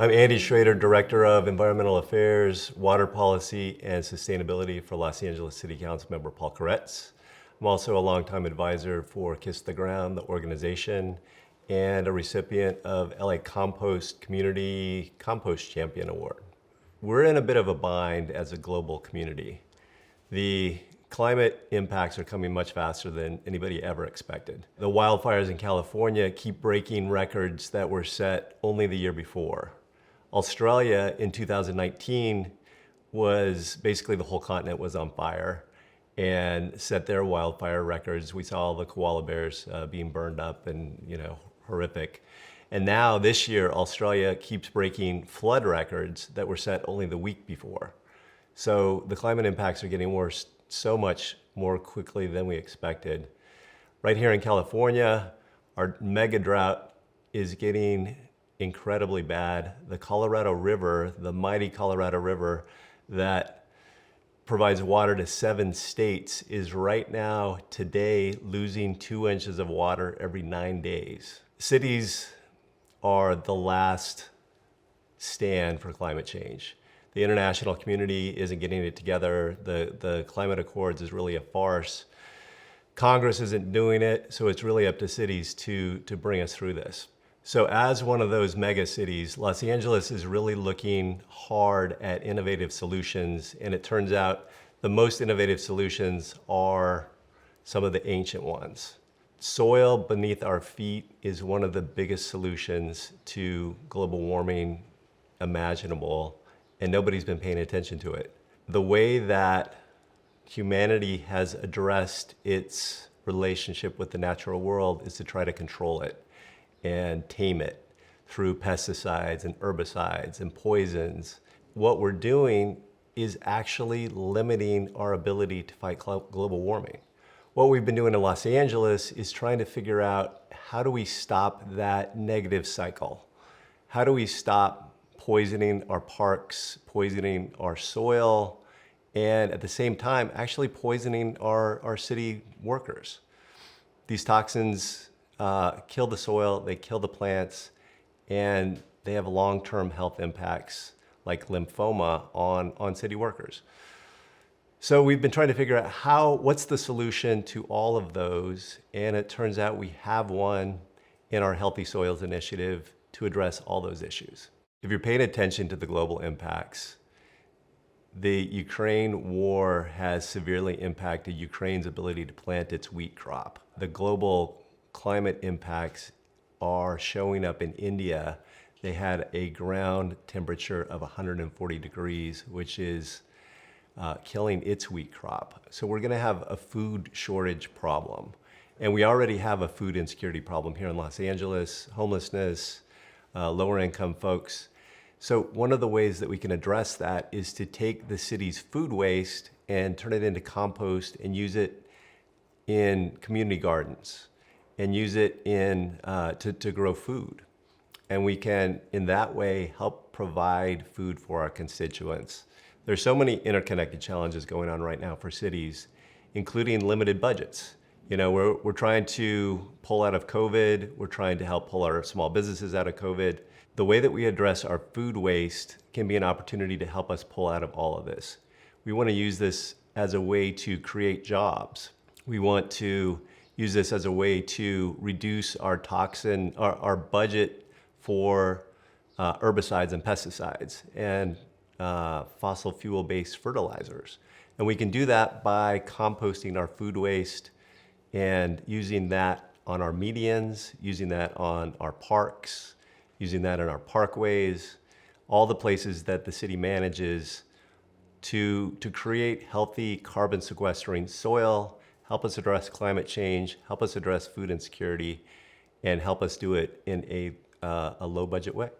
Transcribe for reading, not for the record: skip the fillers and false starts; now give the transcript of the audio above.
I'm Andy Shrader, Director of Environmental Affairs, Water Policy, and Sustainability for Los Angeles City Council member Paul Koretz. I'm also a longtime advisor for Kiss the Ground, the organization, and a recipient of LA Compost Community Compost Champion Award. We're in a bit of a bind as a global community. The climate impacts are coming much faster than anybody ever expected. The wildfires in California keep breaking records that were set only the year before. Australia in 2019 was basically the whole continent was on fire and set their wildfire records. We saw all the koala bears being burned up and, horrific. And now this year, Australia keeps breaking flood records that were set only the week before. So the climate impacts are getting worse so much more quickly than we expected. Right here in California, our mega drought is getting incredibly bad. The Colorado River, the mighty Colorado River that provides water to 7 states, is right now, today, losing 2 inches of water every 9 days. Cities are the last stand for climate change. The international community isn't getting it together. The climate accords is really a farce. Congress isn't doing it, so it's really up to cities to bring us through this. So as one of those mega cities, Los Angeles is really looking hard at innovative solutions, and it turns out the most innovative solutions are some of the ancient ones. Soil beneath our feet is one of the biggest solutions to global warming imaginable, and nobody's been paying attention to it. The way that humanity has addressed its relationship with the natural world is to try to control it and tame it through pesticides and herbicides and poisons. What we're doing is actually limiting our ability to fight global warming. What we've been doing in Los Angeles is trying to figure out, how do we stop that negative cycle? How do we stop poisoning our parks, poisoning our soil, and at the same time, actually poisoning our city workers? These toxins kill the soil, they kill the plants, and they have long-term health impacts like lymphoma on city workers. So we've been trying to figure out what's the solution to all of those, and it turns out we have one in our Healthy Soils Initiative to address all those issues. If you're paying attention to the global impacts, the Ukraine war has severely impacted Ukraine's ability to plant its wheat crop. The global climate impacts are showing up in India. They had a ground temperature of 140 degrees, which is killing its wheat crop. So we're gonna have a food shortage problem. And we already have a food insecurity problem here in Los Angeles, homelessness, lower income folks. So one of the ways that we can address that is to take the city's food waste and turn it into compost and use it in community gardens and use it to grow food. And we can, in that way, help provide food for our constituents. There's so many interconnected challenges going on right now for cities, including limited budgets. We're trying to pull out of COVID. We're trying to help pull our small businesses out of COVID. The way that we address our food waste can be an opportunity to help us pull out of all of this. We want to use this as a way to create jobs. We want to use this as a way to reduce our budget for herbicides and pesticides and fossil fuel-based fertilizers. And we can do that by composting our food waste and using that on our medians, using that on our parks, using that in our parkways, all the places that the city manages to create healthy carbon sequestering soil, help us address climate change, help us address food insecurity, and help us do it in a low budget way.